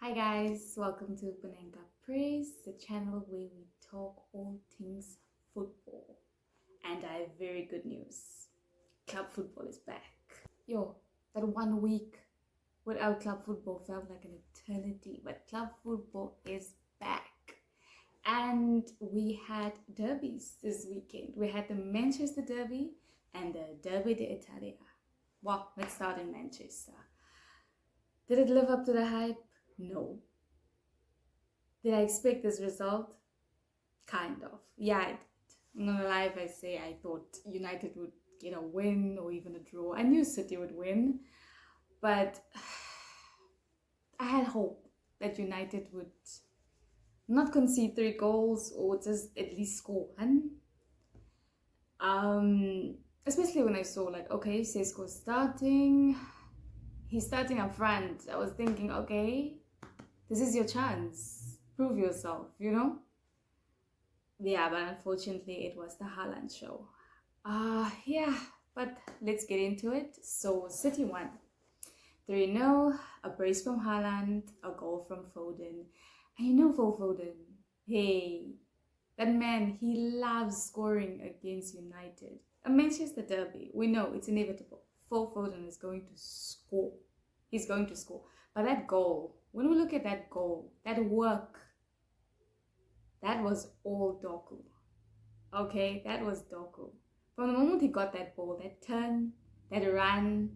Hi guys, welcome to Panenka Praise, the channel where we talk all things football. And I have very good news. Club football is back. Yo, that 1 week without club football felt like an eternity, but club football is back. And we had derbies this weekend. We had the Manchester Derby and the Derby d'Italia. Well, let's start in Manchester. Did it live up to the hype? No. Did I expect this result? Kind of. Yeah, I did. I'm not gonna lie if I say I thought United would get a win or even a draw. I knew City would win, but I had hope that United would not concede 3 goals or just at least score one. Especially when I saw okay, Sesko's starting. He's starting up front. I was thinking, okay, this is your chance. Prove yourself, you know? Yeah, but unfortunately it was the Haaland show. Yeah, but let's get into it. So City won 3-0, a brace from Haaland, a goal from Foden. And you know Foden, hey, that man, he loves scoring against United. A Manchester derby, we know it's inevitable. Foden is going to score. He's going to score. But that goal, when we look at that goal, that work, that was all Doku. Okay, that was Doku. From the moment he got that ball, that turn, that run,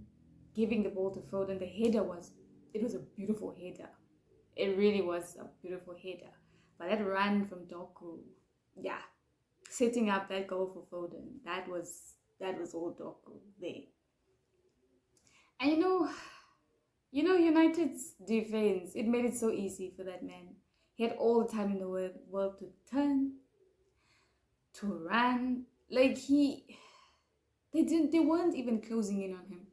giving the ball to Foden, the header was a beautiful header. It really was a beautiful header. But that run from Doku, yeah, setting up that goal for Foden, that was all Doku there. And you know United's defense, it made it so easy for that man. He had all the time in the world to turn, to run. They weren't even closing in on him.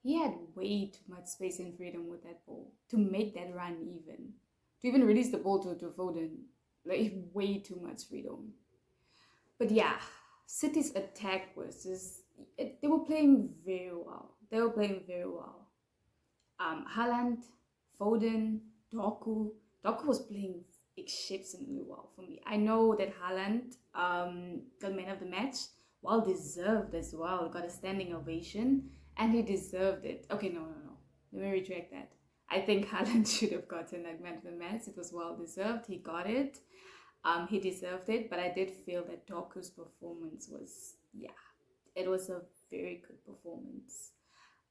He had way too much space and freedom with that ball to make that run to even release the ball to Foden. Way too much freedom. But yeah, City's attack was they were playing very well. Haaland, Foden, Doku. Doku was playing exceptionally well for me. I know that Haaland got man of the match, well deserved as well. Got a standing ovation, and he deserved it. Okay, no. Let me retract that. I think Haaland should have gotten man of the match. It was well deserved. He got it. He deserved it. But I did feel that Doku's performance was, it was a very good performance.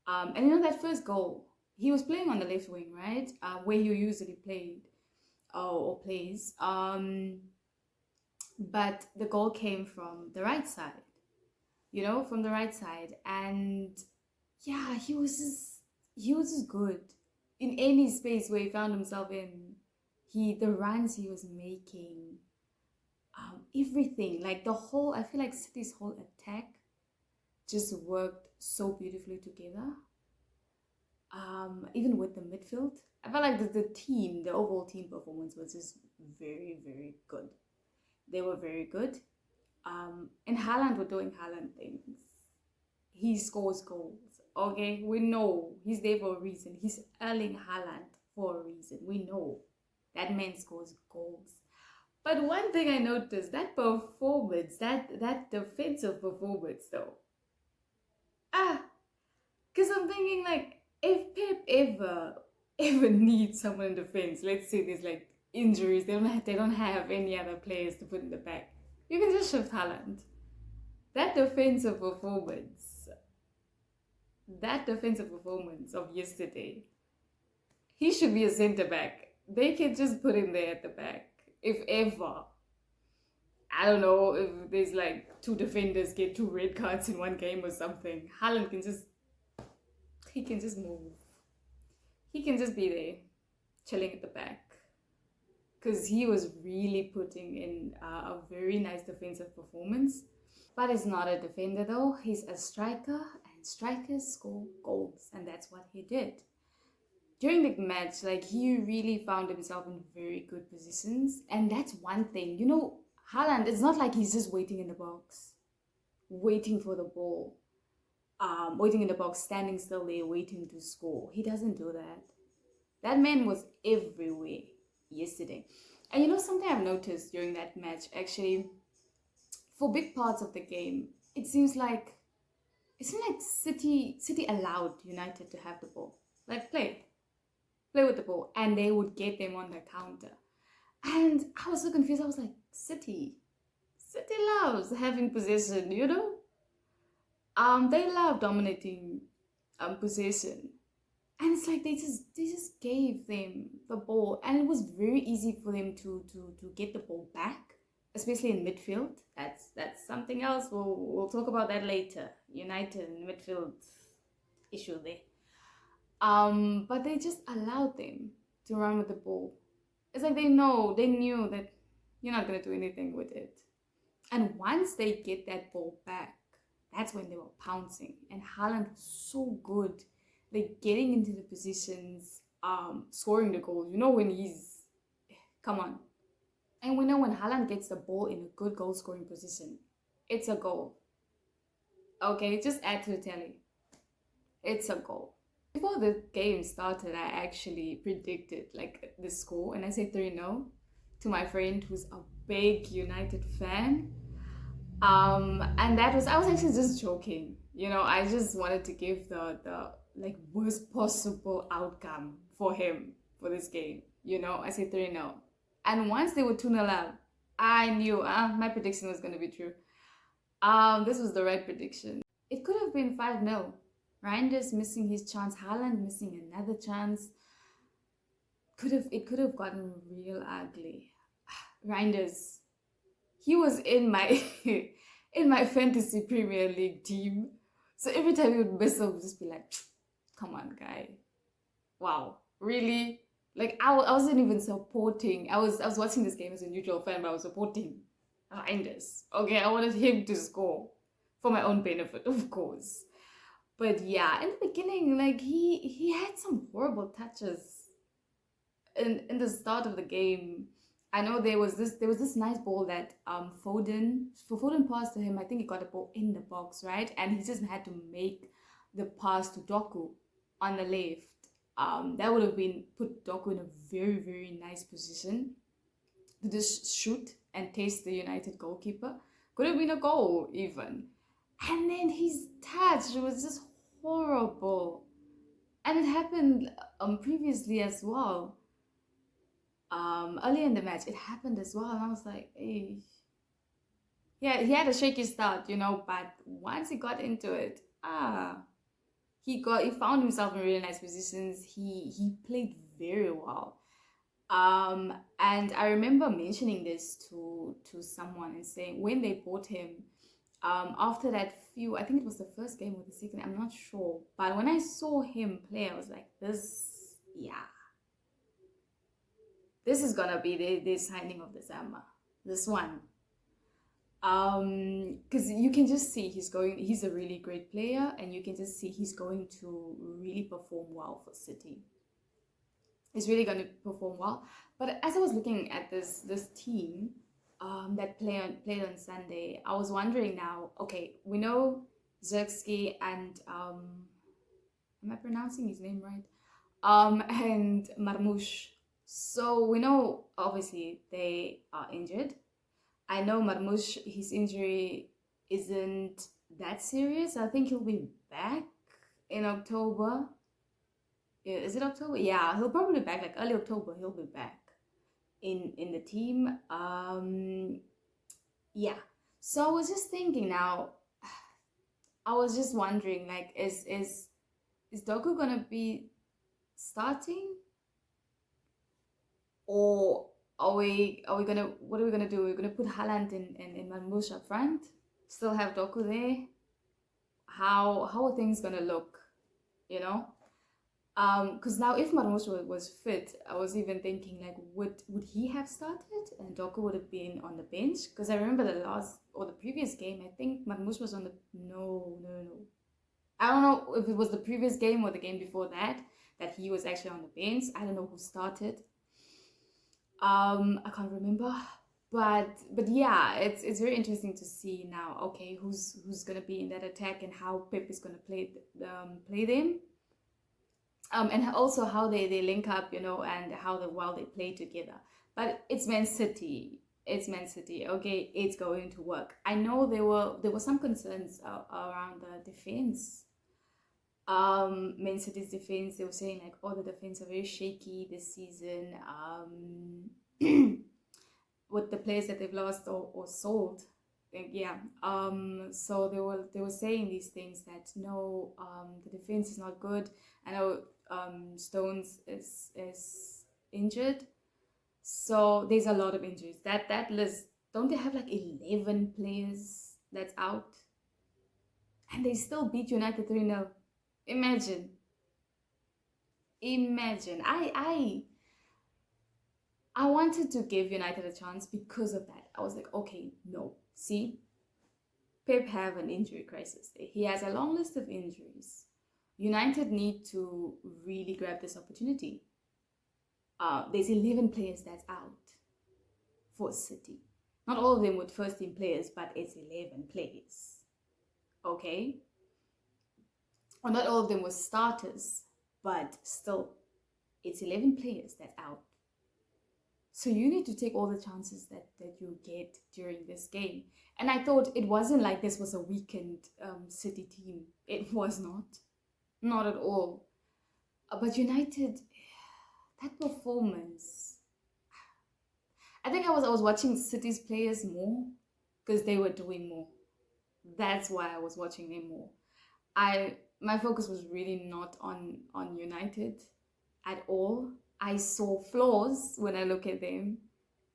And that first goal, he was playing on the left wing, right? Where he usually played or plays. But the goal came from the right side, from the right side. And yeah, he was just good in any space where he found himself in. The runs he was making, everything, I feel like City's whole attack just worked so beautifully together. Even with the midfield, I felt like the overall team performance was just very, very good. They were very good. And Haaland were doing Haaland things. He scores goals. Okay, we know he's there for a reason. He's Erling Haaland for a reason. We know that man scores goals. But one thing I noticed, that performance, that defensive performance though. Because I'm thinking if Pep ever needs someone in defense, let's say there's injuries, they don't have any other players to put in the back, you can just shift Haaland. That defensive performance of yesterday, he should be a centre back. They can just put him there at the back. If ever, I don't know, if there's 2 defenders get 2 red cards in one game or something, Haaland can just move. He can just be there, chilling at the back. Because he was really putting in a very nice defensive performance. But he's not a defender though, he's a striker, and strikers score goals, and that's what he did. During the match, he really found himself in very good positions, and that's one thing. Haaland, it's not like he's just waiting in the box, waiting for the ball, waiting in the box, standing still there, waiting to score. He doesn't do that. That man was everywhere yesterday. And you know something I've noticed during that match, actually, for big parts of the game, it seems like City allowed United to have the ball. Like play with the ball, and they would get them on the counter. And I was so confused. I was like, City loves having possession, you know? They love dominating possession. And it's like they just gave them the ball, and it was very easy for them to get the ball back, especially in midfield. That's something else. We'll talk about that later. United midfield issue there. But they just allowed them to run with the ball. It's like they knew that you're not gonna do anything with it. And once they get that ball back, that's when they were pouncing. And Haaland was so good, like getting into the positions, scoring the goals. You know when come on. And we know when Haaland gets the ball in a good goal scoring position, it's a goal. Okay, just add to the tally. It's a goal. Before the game started, I actually predicted like the score, and I said 3-0 to my friend who's a big United fan. And I was actually just joking. You know, I just wanted to give the like worst possible outcome for him for this game. You know, I said 3-0. And once they were 2-0 up, I knew my prediction was going to be true. This was the right prediction. It could have been 5-0. Reinders missing his chance, Haaland missing another chance. It could have gotten real ugly. Reinders, he was in my in my fantasy Premier League team. So every time he would miss, I would just be like, come on, guy. Wow, really? Like I wasn't even supporting. I was watching this game as a neutral fan, but I was supporting Reinders. Okay, I wanted him to score for my own benefit, of course. But yeah, in the beginning, like he had some horrible touches in the start of the game. I know there was this nice ball that Foden passed to him. I think he got the ball in the box, right? And he just had to make the pass to Doku on the left. That would have put Doku in a very, very nice position to just shoot and taste the United goalkeeper. Could have been a goal even. And then his touch was just horrible. And it happened previously as well. Earlier in the match, it happened as well. And I was like, hey. Yeah, he had a shaky start, you know, but once he got into it, he found himself in really nice positions. He played very well. And I remember mentioning this to someone and saying when they bought him, after that I think it was the first game or the second, I'm not sure. But when I saw him play, I was like, this is gonna be the signing of the summer. This one. Because you can just see he's a really great player, and you can just see he's going to really perform well for City. He's really going to perform well. But as I was looking at this team that played on Sunday, I was wondering now, okay, we know Zirkzee and am I pronouncing his name right? And Marmoush. So we know obviously they are injured. I know Marmoush, his injury isn't that serious. I think he'll be back in October. Is it October? Yeah, he'll probably be back, like early October, he'll be back in the team. Yeah. So I was just thinking now, I was just wondering, like, is Doku gonna be starting? Or what are we gonna do? We're gonna put Haaland and Marmoush up front, still have Doku there. How are things gonna look? You know? Because now if Marmoush was fit, I was even thinking like, would he have started and Doku would have been on the bench? Because I remember the previous game, I think Marmoush was on the no. I don't know if it was the previous game or the game before that he was actually on the bench. I don't know who started. I can't remember, but yeah, it's very interesting to see now. Okay, who's gonna be in that attack and how Pep is gonna play them. And also how they link up, you know, and how well they play together. But it's Man City. It's Man City. Okay, it's going to work. I know there were some concerns around the defense. Man City's defense. They were saying like, oh, the defense are very shaky this season. With the players that they've lost or sold. Yeah. So they were saying these things that no, the defense is not good. I know Stones is injured, so there's a lot of injuries. That list, don't they have like 11 players that's out, and they still beat United 3-0? Imagine. I wanted to give United a chance because of that. I was like, okay, no, see, Pep have an injury crisis. He has a long list of injuries. United need to really grab this opportunity. There's 11 players that's out for City. Not all of them with first team players, but it's 11 players. Okay? Or not all of them with starters, but still, it's 11 players that's out. So you need to take all the chances that you get during this game. And I thought it wasn't like this was a weakened City team. It was not. Not at all. But United, that performance, I think I was watching City's players more because they were doing more. That's why I was watching them more. My focus was really not on United at all. I saw flaws when I look at them.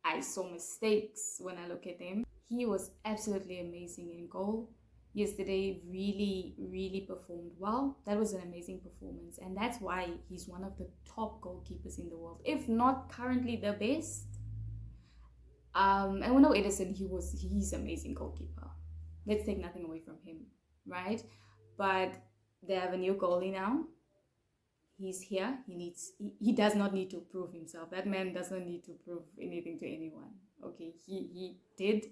I saw mistakes when I look at them. He was absolutely amazing in goal. Yesterday really, really performed well. That was an amazing performance. And that's why he's one of the top goalkeepers in the world. If not currently the best. And we know Edison, he's an amazing goalkeeper. Let's take nothing away from him, right? But they have a new goalie now. He's here. He does not need to prove himself. That man doesn't need to prove anything to anyone. Okay, he did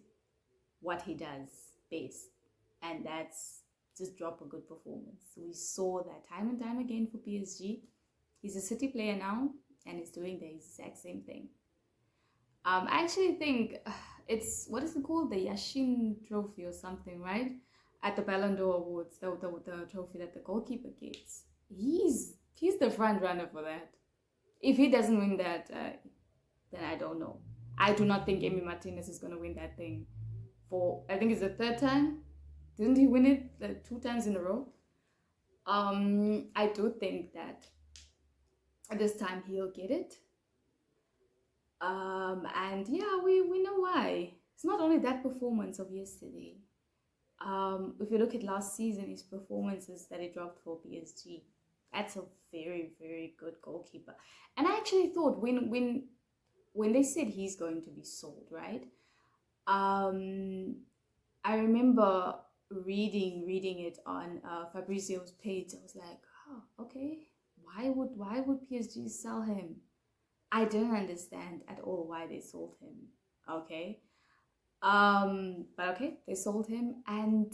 what he does best, and that's just drop a good performance. We saw that time and time again for PSG. He's a City player now, and he's doing the exact same thing. I actually think it's, what is it called? The Yashin Trophy or something, right? At the Ballon d'Or Awards, the trophy that the goalkeeper gets. He's the front runner for that. If he doesn't win that, then I don't know. I do not think Emi Martinez is going to win that thing for, I think it's the third time. Didn't he win it 2 times in a row? I do think that this time he'll get it. And yeah, we know why. It's not only that performance of yesterday. If you look at last season, his performances that he dropped for PSG, that's a very, very good goalkeeper. And I actually thought when they said he's going to be sold, right? I remember reading it on Fabrizio's page. I was like, oh, okay. Why would PSG sell him? I didn't understand at all why they sold him. Okay. But okay, they sold him, and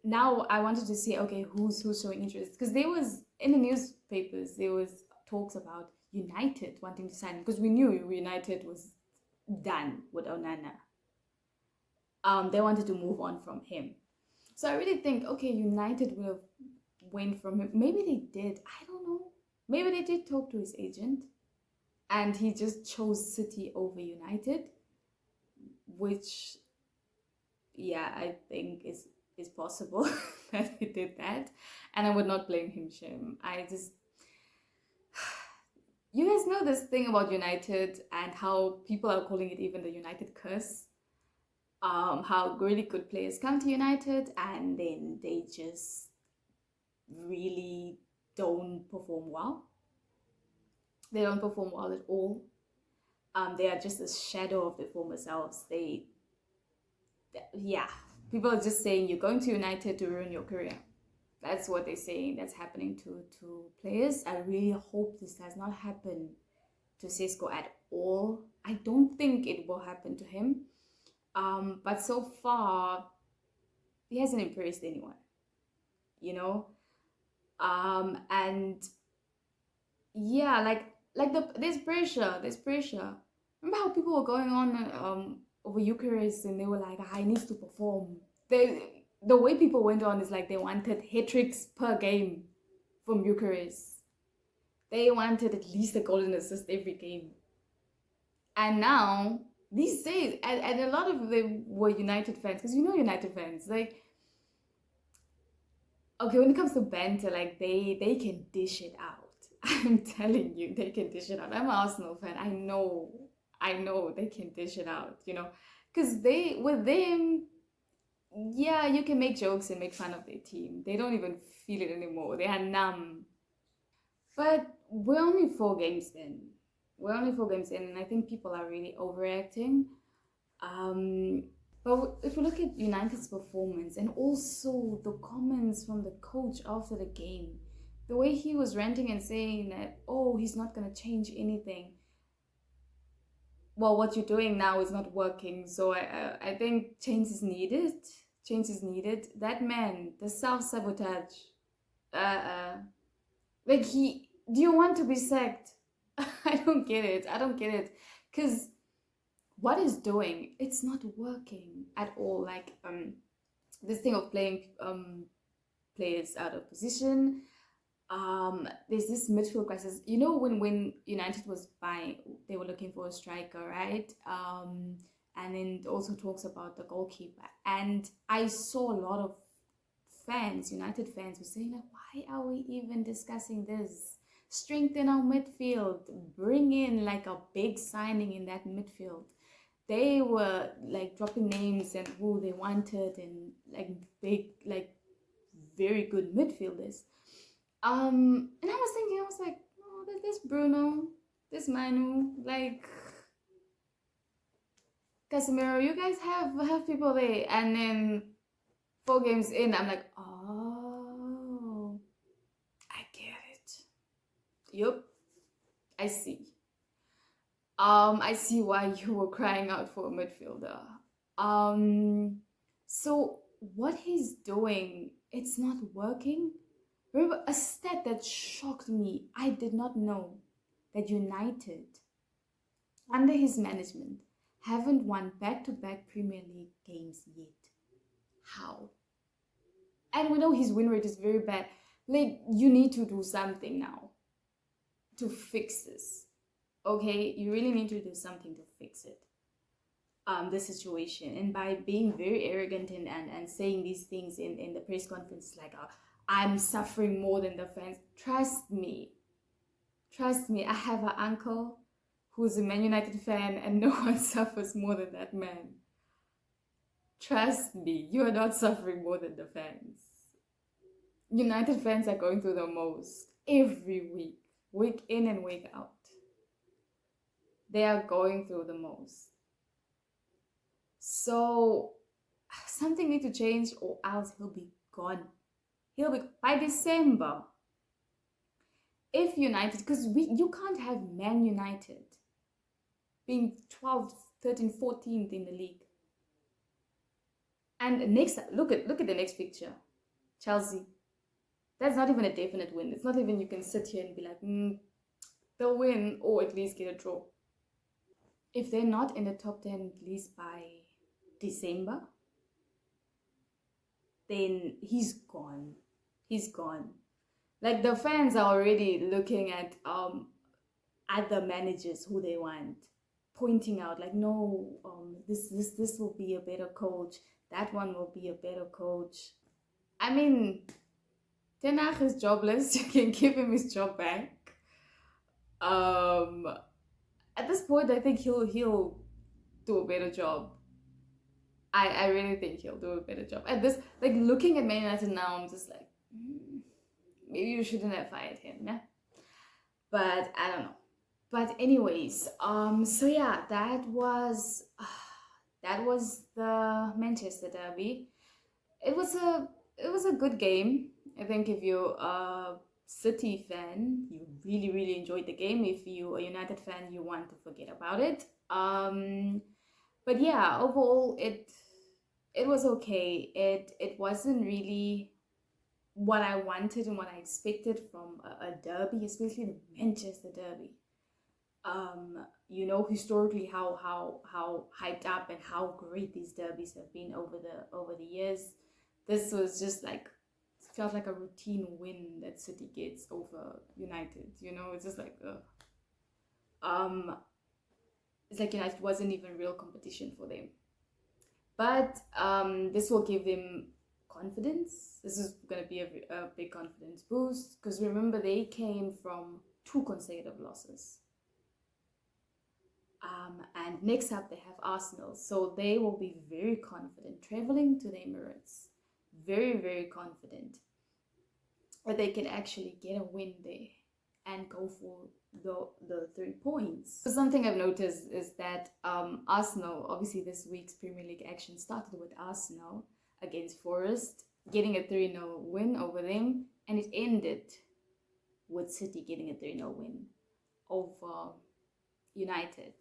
now I wanted to see, okay, who's showing interest, because there was in the newspapers there was talks about United wanting to sign him, because we knew United was done with Onana. They wanted to move on from him, so I really think, okay, United would have went from him. Maybe they did. I don't know. Maybe they did talk to his agent, and he just chose City over United. Which, yeah, I think is possible that he did that, and I would not blame him, Shem. You guys know this thing about United and how people are calling it even the United curse. How really good players come to United and then they just really don't perform well. They don't perform well at all. They are just a shadow of their former selves. Yeah, people are just saying you're going to United to ruin your career. That's what they're saying. That's happening to players. I really hope this does not happen to Sesko at all. I don't think it will happen to him. But so far, he hasn't impressed anyone, you know. And yeah, there's pressure. There's pressure. Remember how people were going on over Eucharist and they were like, "I need to perform." The way people went on is like they wanted hat tricks per game from Eucharist. They wanted at least a golden assist every game. And now these days, and a lot of them were United fans, because United fans, like, okay, when it comes to banter, like they can dish it out. I'm telling you, they can dish it out. I'm an Arsenal fan. I know they can dish it out, because with them, yeah, you can make jokes and make fun of their team. They don't even feel it anymore. They are numb. But we're only 4 games in. We're only 4 games in, and I think people are really overreacting. Um, but if we look at United's performance and also the comments from the coach after the game, the way he was ranting and saying that, oh, he's not going to change anything. Well, what you're doing now is not working. So I think change is needed. Change is needed. That man, the self-sabotage. Like do you want to be sacked? I don't get it. I don't get it. Because what he's doing, it's not working at all. Like this thing of playing players out of position. There's this midfield crisis. When United was buying, they were looking for a striker, right? And then it also talks about the goalkeeper. And I saw a lot of fans, United fans, were saying like, why are we even discussing this? Strengthen our midfield, bring in like a big signing in that midfield. They were like dropping names and who they wanted and like big, like very good midfielders. And I was like, oh, there's Bruno, there's Manu, like Casemiro, you guys have people there. And then 4 games in, I'm like, oh, I get it. Yup, I see. I see why you were crying out for a midfielder. So what he's doing, it's not working. Remember a stat that shocked me. I did not know that United, under his management, haven't won back-to-back Premier League games yet. How? And we know his win rate is very bad. Like, you need to do something now to fix this. Okay? You really need to do something to fix it. The situation. And by being very arrogant and saying these things in the press conference, like, I'm suffering more than the fans. Trust me, I have an uncle who's a Man United fan and no one suffers more than that man. Trust me, you are not suffering more than the fans. United fans are going through the most every week in and week out. They are going through the most. So something needs to change or else he'll be gone. He'll be by December. If United, because you can't have Man United being 12th, 13th, 14th in the league. And next, look at the next picture. Chelsea. That's not even a definite win. It's not even you can sit here and be like, they'll win or at least get a draw. If they're not in the top 10 at least by December, then he's gone. He's gone. Like the fans are already looking at other managers who they want, pointing out like, no, this will be a better coach. That one will be a better coach. I mean, Ten Hag is jobless. You can give him his job back. At this point, I think he'll do a better job. I really think he'll do a better job. At this, like looking at Man United now, I'm just like, maybe you shouldn't have fired him, yeah. But I don't know. But anyways, so yeah, that was the Manchester derby. It was a good game. I think if you're a City fan, you really, really enjoyed the game. If you're a United fan, you want to forget about it. But yeah, overall, it was okay. It wasn't really what I wanted and what I expected from a derby, especially the Manchester derby. You know, historically how hyped up and how great these derbies have been over the years. This was just like, felt like a routine win that City gets over United. You know, it's just like it's like United wasn't even real competition for them. But this will give them confidence. This is going to be a big confidence boost, because remember, they came from 2 consecutive losses. And next up they have Arsenal, so they will be very confident traveling to the Emirates, very, very confident that they can actually get a win there and go for the 3 points. So something I've noticed is that Arsenal, obviously this week's Premier League action started with Arsenal against Forest getting a 3-0 win over them, and it ended with City getting a 3-0 win over United.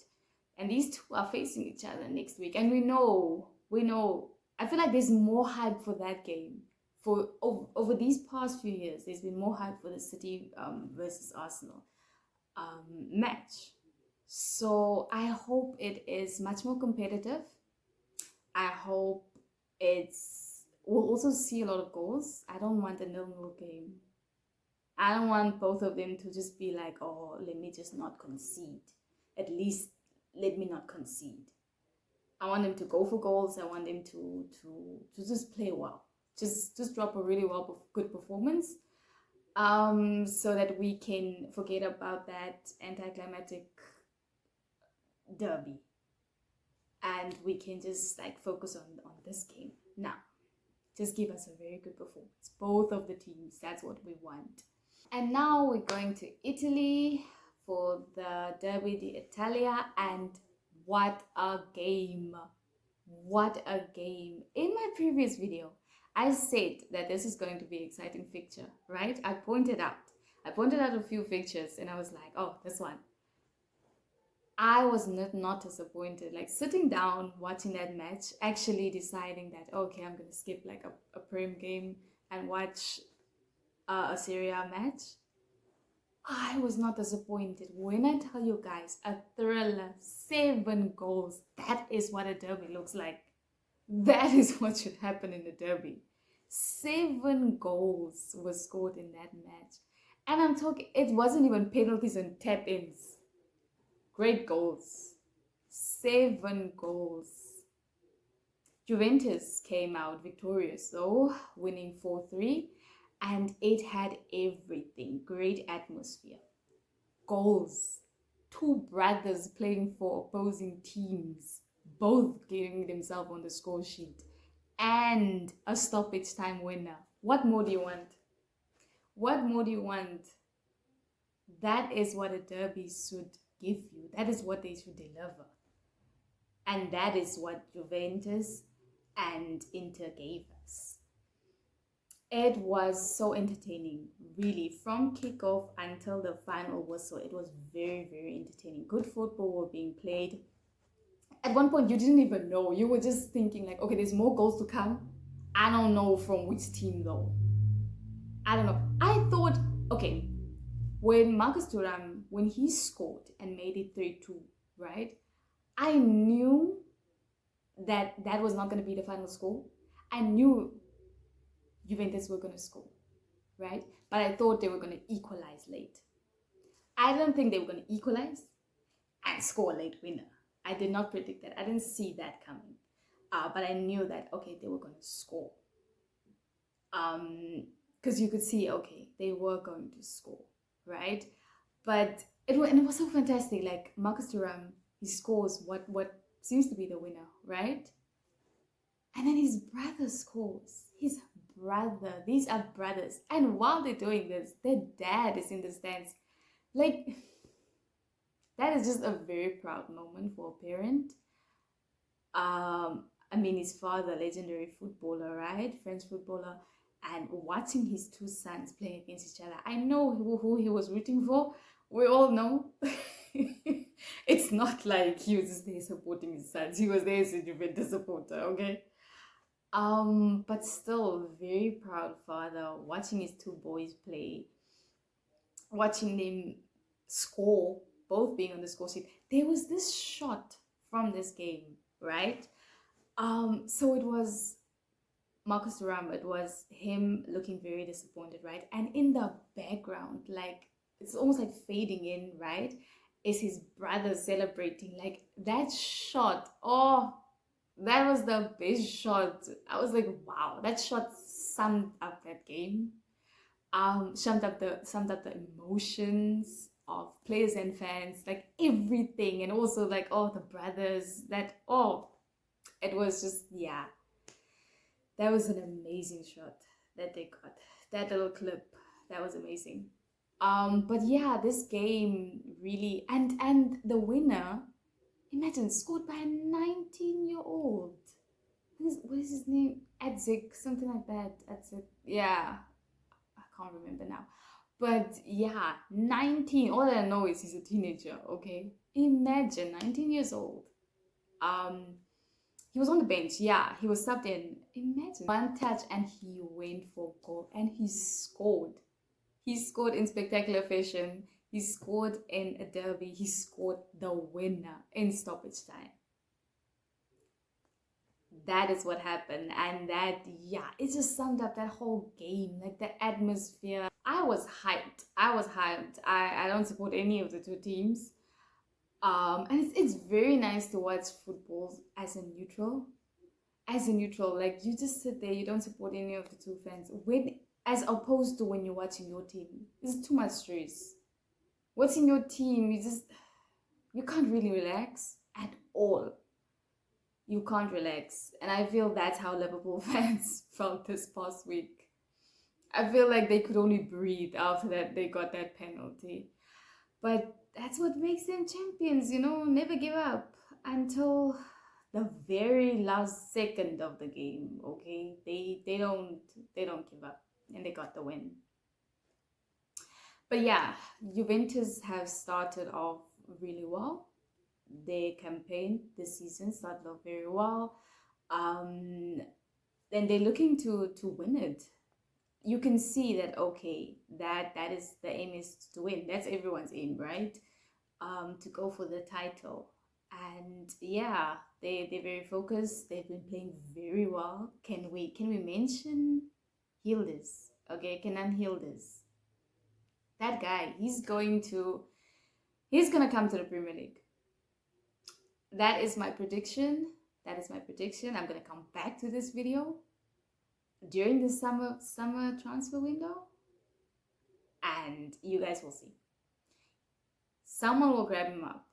And these 2 are facing each other next week, and we know, I feel like there's more hype for that game. For over these past few years, there's been more hype for the City versus Arsenal match. So I hope it is much more competitive. I hope we'll also see a lot of goals. I don't want a 0-0 game. I don't want both of them to just be like, oh, let me just not concede. At least let me not concede. I want them to go for goals. I want them to just play well. Just drop a really good performance, so that we can forget about that anticlimactic derby, and we can just like focus on this game now. Just give us a very good performance, both of the teams. That's what we want. And now we're going to Italy for the Derby d'Italia, and what a game! What a game! In my previous video, I said that this is going to be an exciting fixture, right? I pointed out a few fixtures, and I was like, oh, this one. I was not disappointed. Like, sitting down, watching that match, actually deciding that, okay, I'm going to skip like a Prem game and watch a Serie A match. I was not disappointed. When I tell you guys, a thriller, 7 goals, that is what a derby looks like. That is what should happen in a derby. 7 goals were scored in that match. And I'm talking, it wasn't even penalties and tap-ins. Great goals. 7 goals. Juventus came out victorious though, winning 4-3. And it had everything. Great atmosphere. Goals. 2 brothers playing for opposing teams, both getting themselves on the score sheet, and a stoppage time winner. What more do you want? What more do you want? That is what a derby should give you. That is what they should deliver. And that is what Juventus and Inter gave us. It was so entertaining, really. From kickoff until the final whistle, it was very, very entertaining. Good football were being played. At one point, you didn't even know. You were just thinking like, okay, there's more goals to come. I don't know from which team though. I don't know. I thought, okay, when Marcus Thuram, when he scored and made it 3-2, right? I knew that that was not going to be the final score. I knew Juventus were going to score, right? But I thought they were going to equalize late. I didn't think they were going to equalize and score a late winner. I did not predict that. I didn't see that coming. But I knew that, okay, they were going to score. Because you could see, okay, they were going to score, right? But it was so fantastic. Like, Marcus Thuram, he scores what seems to be the winner, right? And then his brother scores. His brother. These are brothers. And while they're doing this, their dad is in the stands. Like, that is just a very proud moment for a parent. I mean, his father, legendary footballer, right? French footballer. And watching his 2 sons playing against each other. I know who he was rooting for. We all know. It's not like he was just there supporting his sons. He was there as a Juventus supporter, okay? But still very proud father, watching his two boys play, watching them score, both being on the score sheet. There was this shot from this game, right? So it was Marcus Thuram, it was him looking very disappointed, right? And in the background, like it's almost like fading in, right? Is his brother celebrating. Like that shot, oh, that was the best shot. I was like, wow, that shot summed up that game. Summed up the emotions of players and fans, like everything, and also like all the brothers. That, oh, it was just, yeah, that was an amazing shot that they got. That little clip, that was amazing. But yeah, this game really, and the winner, imagine, scored by a 19-year-old. What is his name? Edzik, something like that. Edzik, yeah, I can't remember now. But yeah, 19. All I know is he's a teenager. Okay, imagine 19 years old. He was on the bench. Yeah, he was subbed in. Imagine one touch and he went for goal and he scored. He scored in spectacular fashion. He scored in a derby. He scored the winner in stoppage time. That is what happened. And that, yeah, it just summed up that whole game. Like the atmosphere. I was hyped. I don't support any of the two teams. And it's very nice to watch football as a neutral. As a neutral, like you just sit there, you don't support any of the two fans. As opposed to when you're watching your team, it's too much stress. Watching your team, you can't really relax at all. You can't relax, and I feel that's how Liverpool fans felt this past week. I feel like they could only breathe after that they got that penalty. But that's what makes them champions, never give up until the very last second of the game. Okay, they don't give up, and they got the win. But yeah, Juventus have started off really well. Their campaign this season started off very well. Then they're looking to win it. You can see that, okay, that is the aim, is to win. That's everyone's aim, right? To go for the title. And yeah, they're very focused. They've been playing very well. Can we mention Yildiz? Okay, Kenan Yildiz. That guy, he's gonna come to the Premier League. That is my prediction. I'm gonna come back to this video during the summer transfer window, and you guys will see. Someone will grab him up.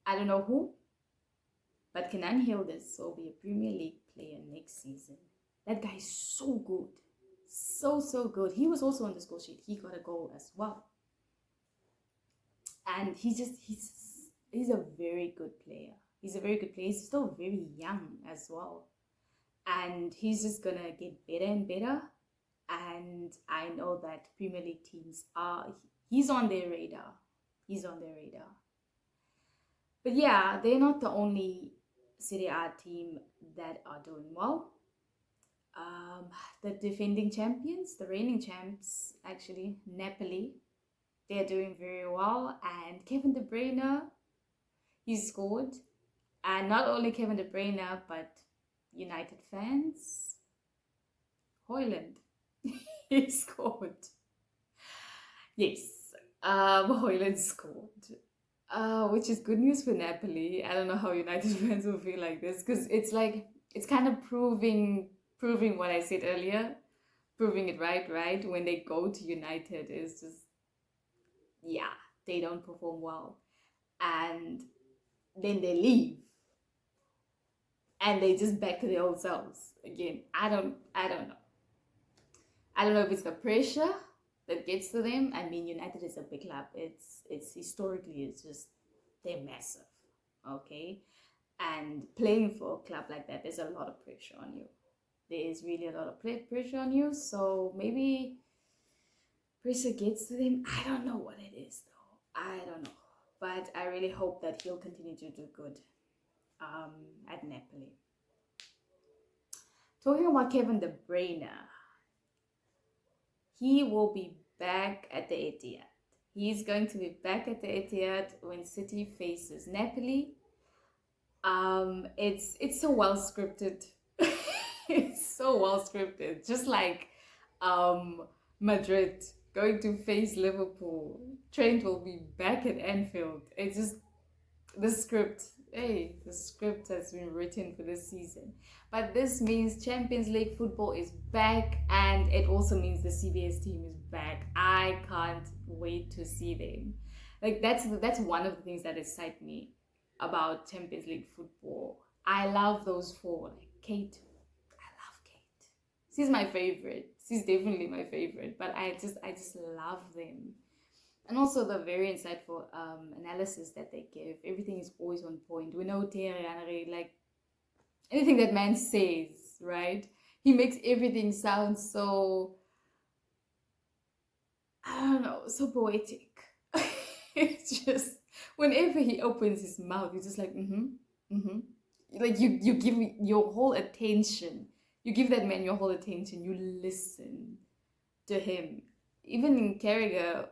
I don't know who, but Kenan Yildiz will be a Premier League player next season. That guy is so good. So good. He was also on the score sheet. He got a goal as well. And he's a very good player. He's a very good player. He's still very young as well. And he's just gonna get better and better. And I know that Premier League teams he's on their radar. But yeah, they're not the only Serie A team that are doing well. The defending champions, the reigning champs, actually, Napoli, they're doing very well. And Kevin De Bruyne, he scored. And not only Kevin De Bruyne, but United fans, Haaland, he scored. Yes, Haaland scored. Which is good news for Napoli. I don't know how United fans will feel like this, because it's kind of proving what I said earlier, proving it right? When they go to United, it's just, yeah, they don't perform well. And then they leave. And they just back to their old selves again. I don't know. I don't know if it's the pressure that gets to them. I mean, United is a big club. It's historically, it's just, they're massive. Okay? And playing for a club like that, there's a lot of pressure on you. There is really a lot of pressure on you. So maybe pressure gets to them. I don't know what it is though. I don't know. But I really hope that he'll continue to do good at Napoli. Talking about Kevin De Bruyne, he will be back at the Etihad. He's going to be back at the Etihad when City faces Napoli. It's so well scripted. It's so well scripted. Just like Madrid going to face Liverpool. Trent will be back at Anfield. It's just the script. Hey, the script has been written for this season. But this means Champions League football is back, and it also means the CBS team is back. I can't wait to see them. Like that's one of the things that excite me about Champions League football. I love those four. Like Kate, I love Kate. She's my favorite. She's definitely my favorite. But I just love them. And also the very insightful analysis that they give. Everything is always on point. We know Thierry Henry, like anything that man says, right? He makes everything sound so, I don't know, so poetic. It's just, whenever he opens his mouth, he's just like, Like you give your whole attention. You give that man your whole attention. You listen to him. Even in Carragher,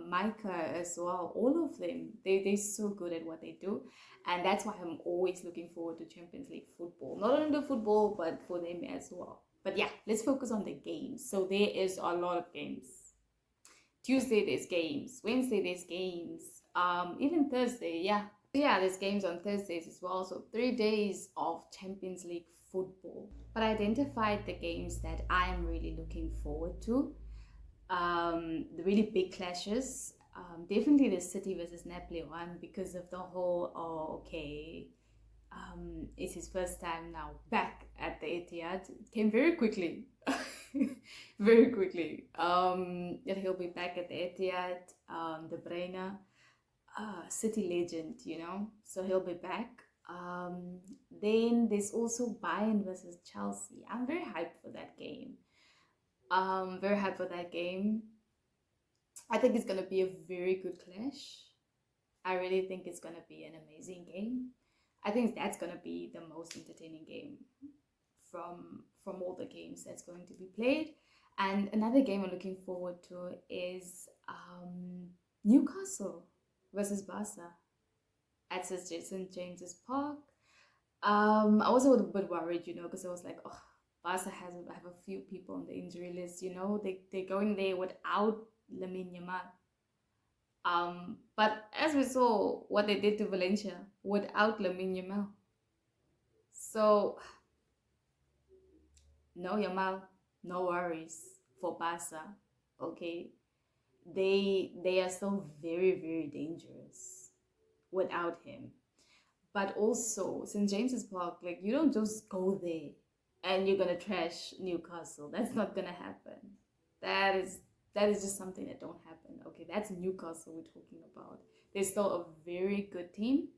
Micah as well, all of them, they're so good at what they do. And that's why I'm always looking forward to Champions League football. Not only the football, but for them as well. But yeah, let's focus on the games. So there is a lot of games. Tuesday, there's games. Wednesday, there's games. Even Thursday, yeah. Yeah, there's games on Thursdays as well. So 3 days of Champions League football. But I identified the games that I'm really looking forward to. The really big clashes, definitely the City versus Napoli one, because of the whole it's his first time now back at the Etihad. It came very quickly. Very quickly. That he'll be back at the Etihad. De Bruyne, City legend, you know, so he'll be back. Then there's also Bayern versus Chelsea. I'm very hyped for that game. Very hyped for that game. I think it's gonna be a very good clash. I really think it's gonna be an amazing game. I think that's gonna be the most entertaining game from all the games that's going to be played. And another game I'm looking forward to is Newcastle versus Barca at St. James's Park. I was a bit worried, you know, because I was like, oh, Barca have a few people on the injury list, you know. They're going there without Lamine Yamal. But as we saw what they did to Valencia without Lamine Yamal. So, no Yamal, no worries for Barca, okay? They are still very, very dangerous without him. But also, St. James's Park, like, you don't just go there and you're gonna trash Newcastle. That's not gonna happen. That is just something that don't happen. Okay, that's Newcastle we're talking about. They're still a very good team.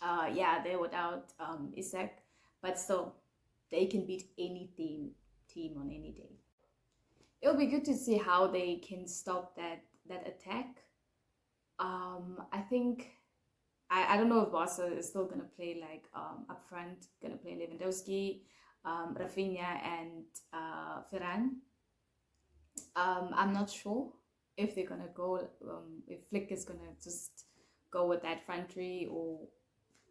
Yeah, they're without Isak, but still, they can beat any team on any day. It'll be good to see how they can stop that attack. I think I don't know if Barca is still gonna play like up front, gonna play Lewandowski, Rafinha, and Ferran. I'm not sure if they're gonna go, if Flick is gonna just go with that front three, or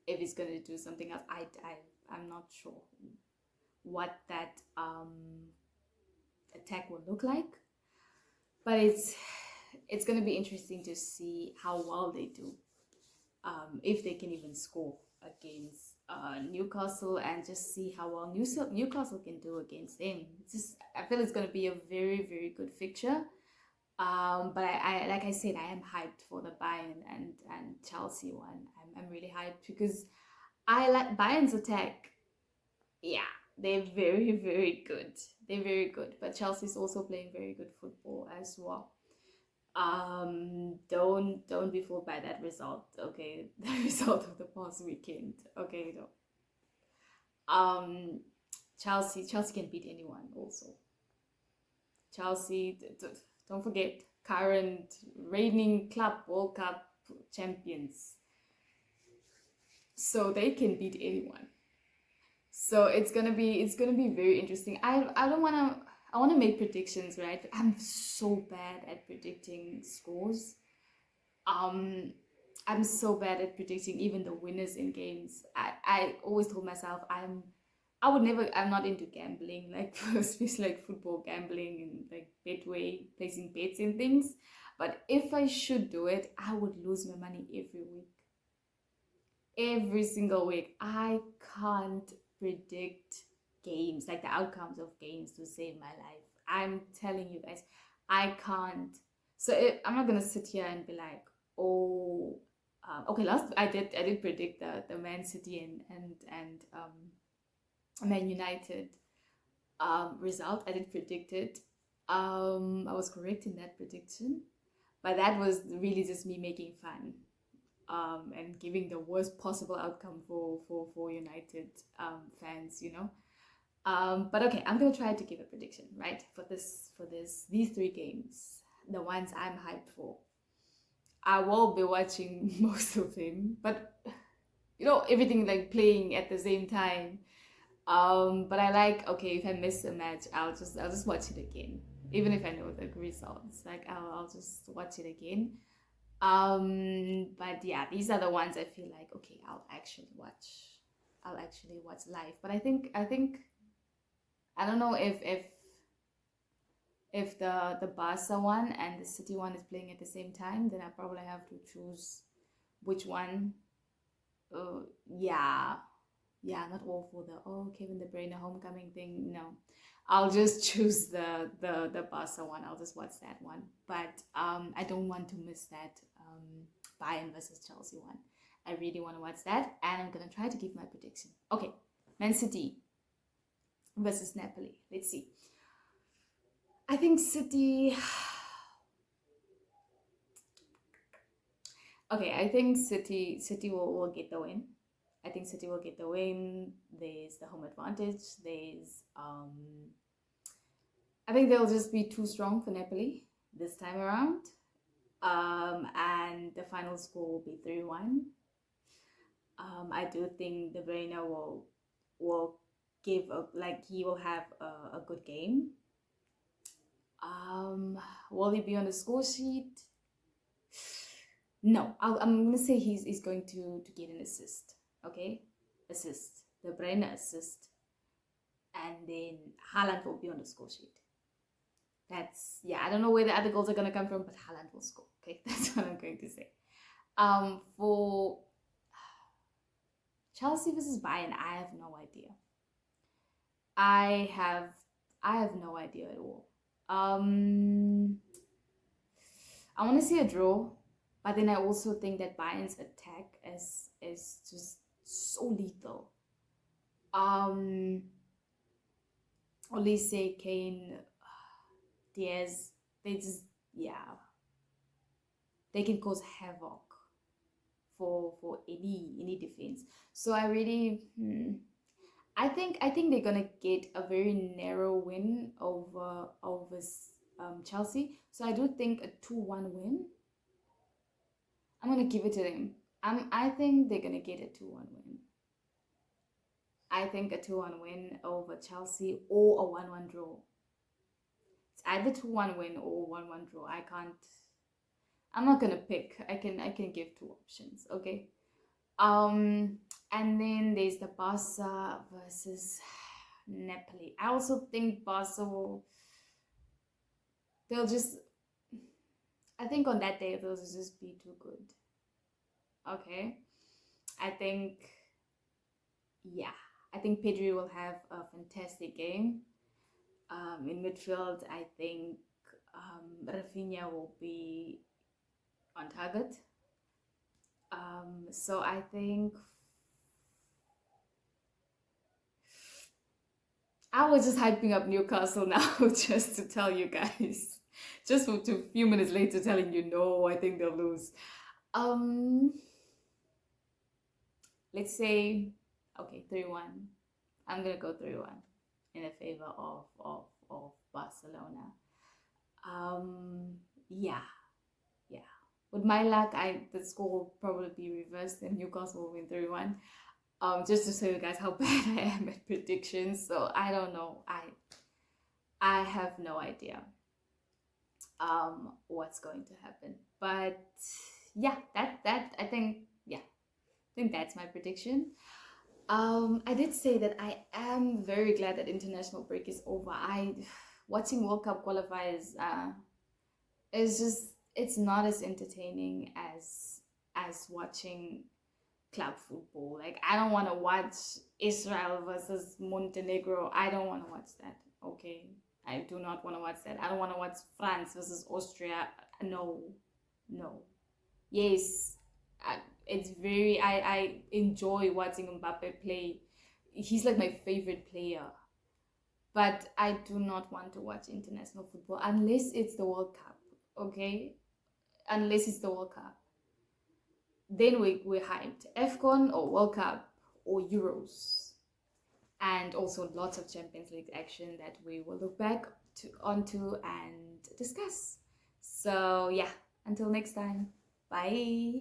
if he's gonna do something else. I'm not sure what that attack will look like, but it's gonna be interesting to see how well they do, if they can even score against Newcastle, and just see how well Newcastle can do against them. I feel it's gonna be a very, very good fixture. But I like I said, I am hyped for the Bayern and Chelsea one. I'm really hyped because I like Bayern's attack. Yeah, they're very, very good. They're very good. But Chelsea's also playing very good football as well. Don't be fooled by that result, okay? The result of the past weekend, okay? No. Chelsea can beat anyone also. Chelsea, don't forget, current reigning club World Cup champions. So they can beat anyone. So it's gonna be very interesting. I don't wanna I wanna make predictions, right? But I'm so bad at predicting scores. Um I'm so bad at predicting even the winners in games. I always told myself I'm not into gambling, like especially like football gambling and like betway, placing bets in things. But if I should do it, I would lose my money every week. Every single week. I can't predict games, like the outcomes of games to save my life. I'm telling you guys, I can't. So I'm not gonna sit here and be like, oh, okay. Last I did predict the Man City and Man United result. I did predict it. I was correct in that prediction, but that was really just me making fun and giving the worst possible outcome for United fans, you know. But okay, I'm gonna try to give a prediction, right? For these three games, the ones I'm hyped for. I will be watching most of them, but you know, everything like playing at the same time. But I like, okay, if I miss a match, I'll just watch it again, even if I know the results. Like I'll just watch it again. But yeah, these are the ones I feel like, okay, I'll actually watch live. But I think I don't know if the Barca one and the City one is playing at the same time, then I probably have to choose which one. Yeah, yeah, not all for the Kevin De Bruyne homecoming thing. No, I'll just choose the Barca one. I'll just watch that one. But I don't want to miss that Bayern versus Chelsea one. I really want to watch that, and I'm gonna try to give my prediction. Okay, Man City versus Napoli. Let's see. I think City. Okay, I think City will get the win. I think City will get the win. There's the home advantage. I think they'll just be too strong for Napoli this time around. And the final score will be 3-1. I do think De Bruyne will give he will have a good game. Will he be on the score sheet? No, I'm gonna say he's going to get an assist. Okay, assist. De Bruyne assist, and then Haaland will be on the score sheet. I don't know where the other goals are gonna come from, but Haaland will score. Okay, that's what I'm going to say. For Chelsea versus Bayern, I have no idea. I have no idea at all. I want to see a draw, but then I also think that Bayern's attack is just so lethal. Olise, Kane, Diaz, they just they can cause havoc for any defense. So I really I think they're gonna get a very narrow win over Chelsea. So I do think a 2-1 win. I'm gonna give it to them. I think they're gonna get a 2-1 win. I think a 2-1 win over Chelsea or a 1-1 draw. It's either 2-1 win or 1-1 draw. I'm not gonna pick. I can give two options, okay? And then there's the Barca versus Napoli. I also think Barca I think on that day they'll just be too good. Okay. I think Pedri will have a fantastic game. In midfield, I think Rafinha will be on target. So I think I was just hyping up Newcastle now just to tell you guys. Just for a few minutes later telling you, no, I think they'll lose. Let's say, okay, 3-1. I'm going to go 3-1 in a favor of Barcelona. Yeah. With my luck, the score will probably be reversed and Newcastle will win 3-1. Just to show you guys how bad I am at predictions. So I don't know. I have no idea what's going to happen. But yeah, that I think, yeah, I think that's my prediction. I did say that I am very glad that international break is over. Watching World Cup qualifiers is just, it's not as entertaining as watching club football. Like, I don't want to watch Israel versus Montenegro. I don't want to watch that. Okay, I do not want to watch that. I don't want to watch France versus Austria. No, no. Yes, it's very. I enjoy watching Mbappe play. He's like my favorite player. But I do not want to watch international football unless it's the World Cup. Okay, unless it's the World Cup, then we're hyped. AFCON or World Cup or Euros, and also lots of Champions League action that we will look back onto and discuss. So yeah, until next time, bye.